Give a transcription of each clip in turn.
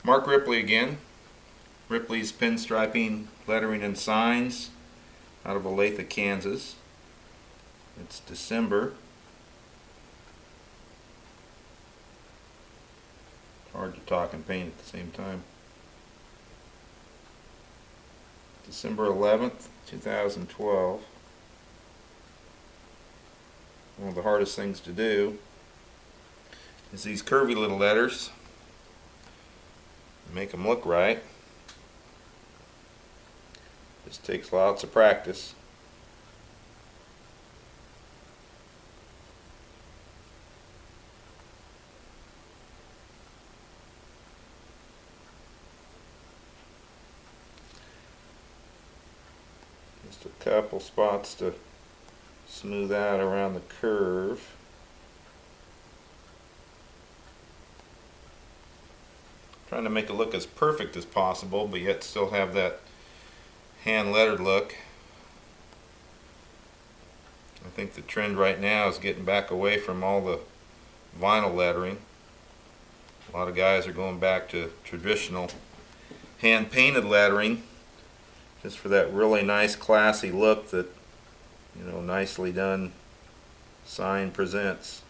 Mark Ripley again. Ripley's Pinstriping, Lettering and Signs out of Olathe, Kansas. It's December. Hard to talk and paint at the same time. December 11th, 2012. One of the hardest things to do is these curvy little letters. Make them look right. This takes lots of practice. Just a couple spots to smooth out around the curve. Trying to make it look as perfect as possible, but yet still have that hand lettered look. I think the trend right now is getting back away from all the vinyl lettering. A lot of guys are going back to traditional hand painted lettering, just for that really nice classy look that, you know, nicely done sign presents.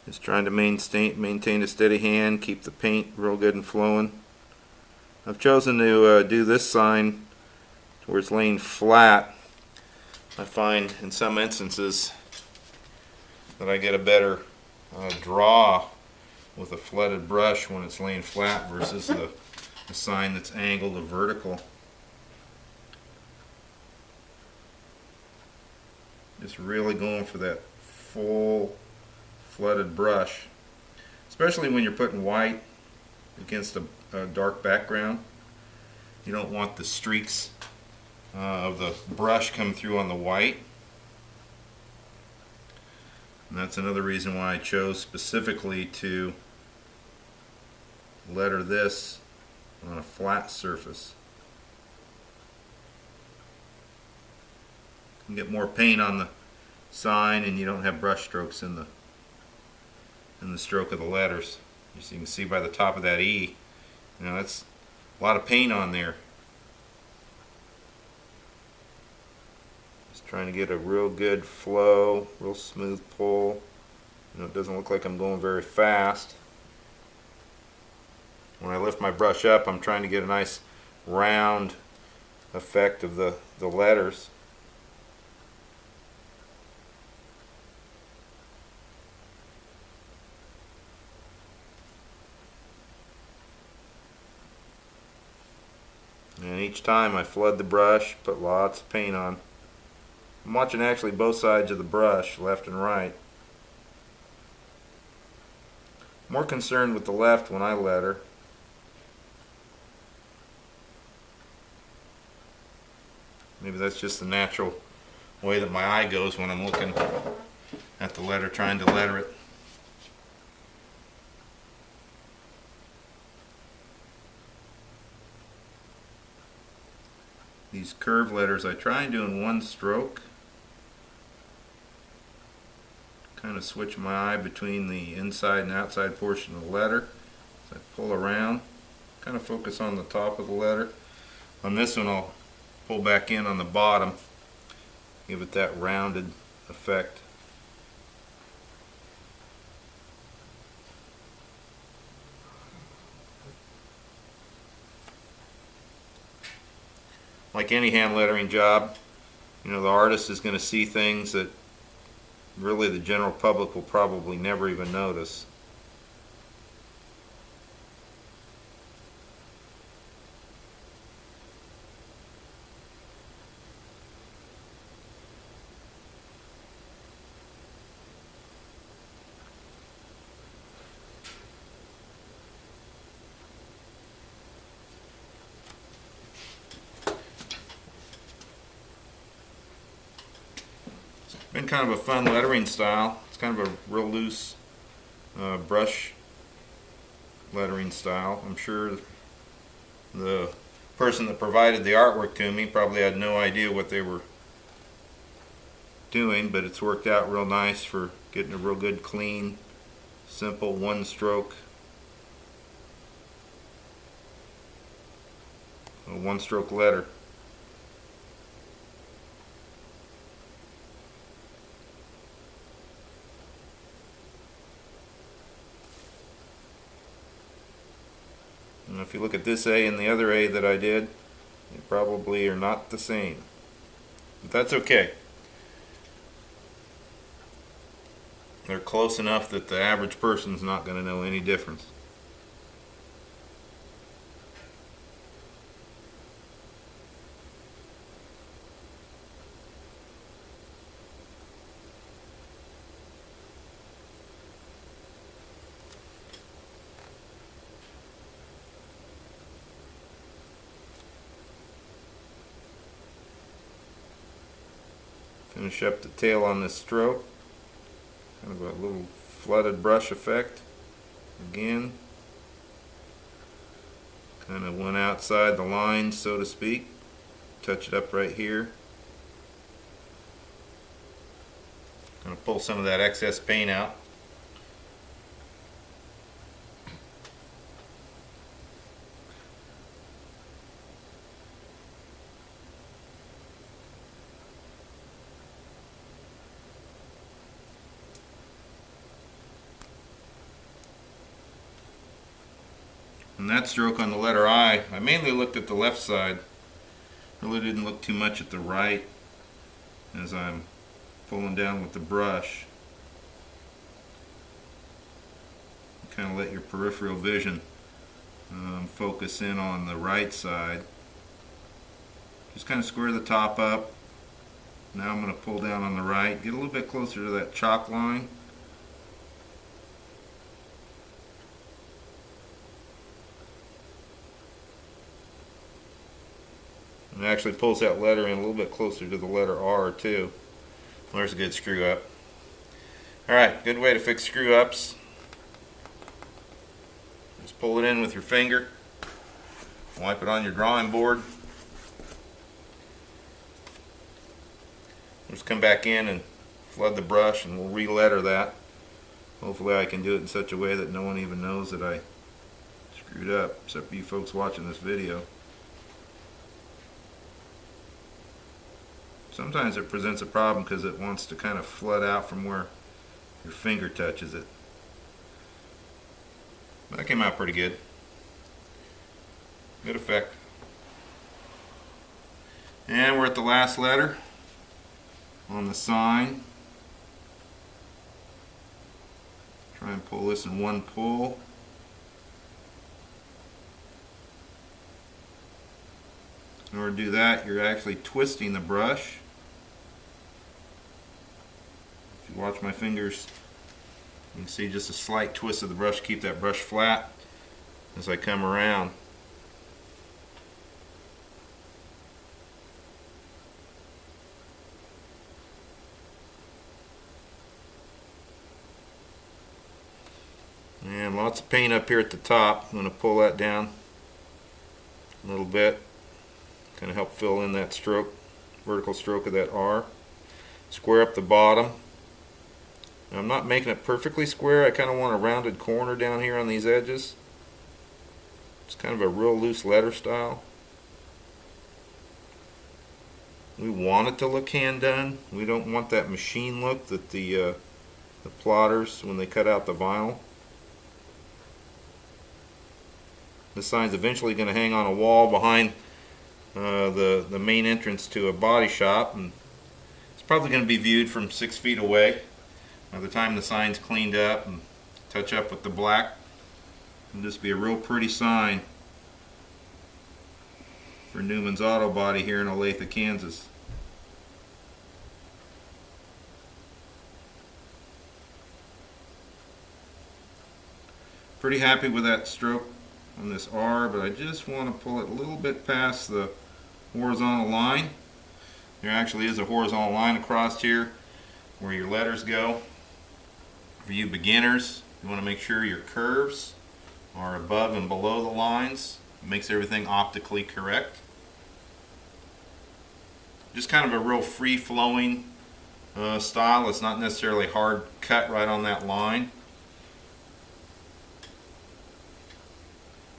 Just trying to maintain a steady hand, keep the paint real good and flowing. I've chosen to do this sign where it's laying flat. I find in some instances that I get a better draw with a flooded brush when it's laying flat versus the sign that's angled or vertical. Just really going for that full flooded brush, especially when you're putting white against a dark background. You don't want the streaks of the brush come through on the white, and that's another reason why I chose specifically to letter this on a flat surface. You can get more paint on the sign and you don't have brush strokes in the stroke of the letters. As you can see by the top of that E, you know, that's a lot of paint on there. Just trying to get a real good flow, real smooth pull. You know, it doesn't look like I'm going very fast. When I lift my brush up, I'm trying to get a nice round effect of the letters. And each time I flood the brush, put lots of paint on. I'm watching actually both sides of the brush, left and right. More concerned with the left when I letter. Maybe that's just the natural way that my eye goes when I'm looking at the letter, trying to letter it. These curved letters I try and do in one stroke. Kind of switch my eye between the inside and outside portion of the letter. So I pull around, kind of focus on the top of the letter. On this one I'll pull back in on the bottom, give it that rounded effect. Like any hand lettering job, you know, the artist is going to see things that really the general public will probably never even notice. been kind of a fun lettering style. It's kind of a real loose brush lettering style. I'm sure the person that provided the artwork to me probably had no idea what they were doing, but it's worked out real nice for getting a real good, clean, simple one-stroke letter. And if you look at this A and the other A that I did, they probably are not the same. But that's okay. They're close enough that the average person's not going to know any difference. Finish up the tail on this stroke. Kind of a little flooded brush effect. Again, kind of went outside the line, so to speak. Touch it up right here. Going to pull some of that excess paint out. And that stroke on the letter I mainly looked at the left side. Really didn't look too much at the right as I'm pulling down with the brush. Kind of let your peripheral vision focus in on the right side. Just kind of square the top up. Now I'm going to pull down on the right, get a little bit closer to that chalk line. And it actually pulls that letter in a little bit closer to the letter R too. Well, there's a good screw up. Alright, good way to fix screw ups. Just pull it in with your finger. Wipe it on your drawing board. Just come back in and flood the brush and we'll re-letter that. Hopefully I can do it in such a way that no one even knows that I screwed up, except for you folks watching this video. Sometimes it presents a problem because it wants to kind of flood out from where your finger touches it. But that came out pretty good. Good effect. And we're at the last letter on the sign. Try and pull this in one pull. In order to do that, you're actually twisting the brush. If you watch my fingers, you can see just a slight twist of the brush to keep that brush flat as I come around. And lots of paint up here at the top. I'm going to pull that down a little bit. Kind of help fill in that stroke, vertical stroke of that R. Square up the bottom. Now, I'm not making it perfectly square. I kind of want a rounded corner down here on these edges. It's kind of a real loose letter style. We want it to look hand done. We don't want that machine look that the plotters when they cut out the vinyl. This sign's eventually going to hang on a wall behind the main entrance to a body shop, and it's probably going to be viewed from 6 feet away. By the time the sign's cleaned up and touch up with the black, it'll just be a real pretty sign for Newmans Auto Body here in Olathe, Kansas. Pretty happy with that stroke on this R, but I just want to pull it a little bit past the horizontal line. There actually is a horizontal line across here. where your letters go. For you beginners, you want to make sure your curves are above and below the lines. It makes everything optically correct. Just kind of a real free-flowing style. It's not necessarily hard cut right on that line.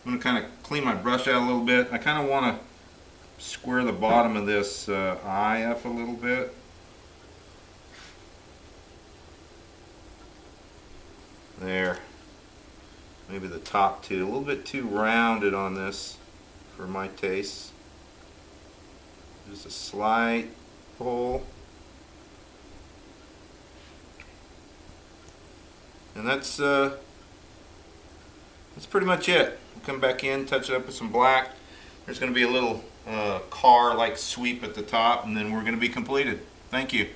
I'm going to kind of clean my brush out a little bit. I kind of want to square the bottom of this eye up a little bit. There. Maybe the top too. A little bit too rounded on this for my taste. Just a slight pull. And that's pretty much it. We'll come back in, touch it up with some black. There's going to be a little car-like sweep at the top, and then we're going to be completed. Thank you.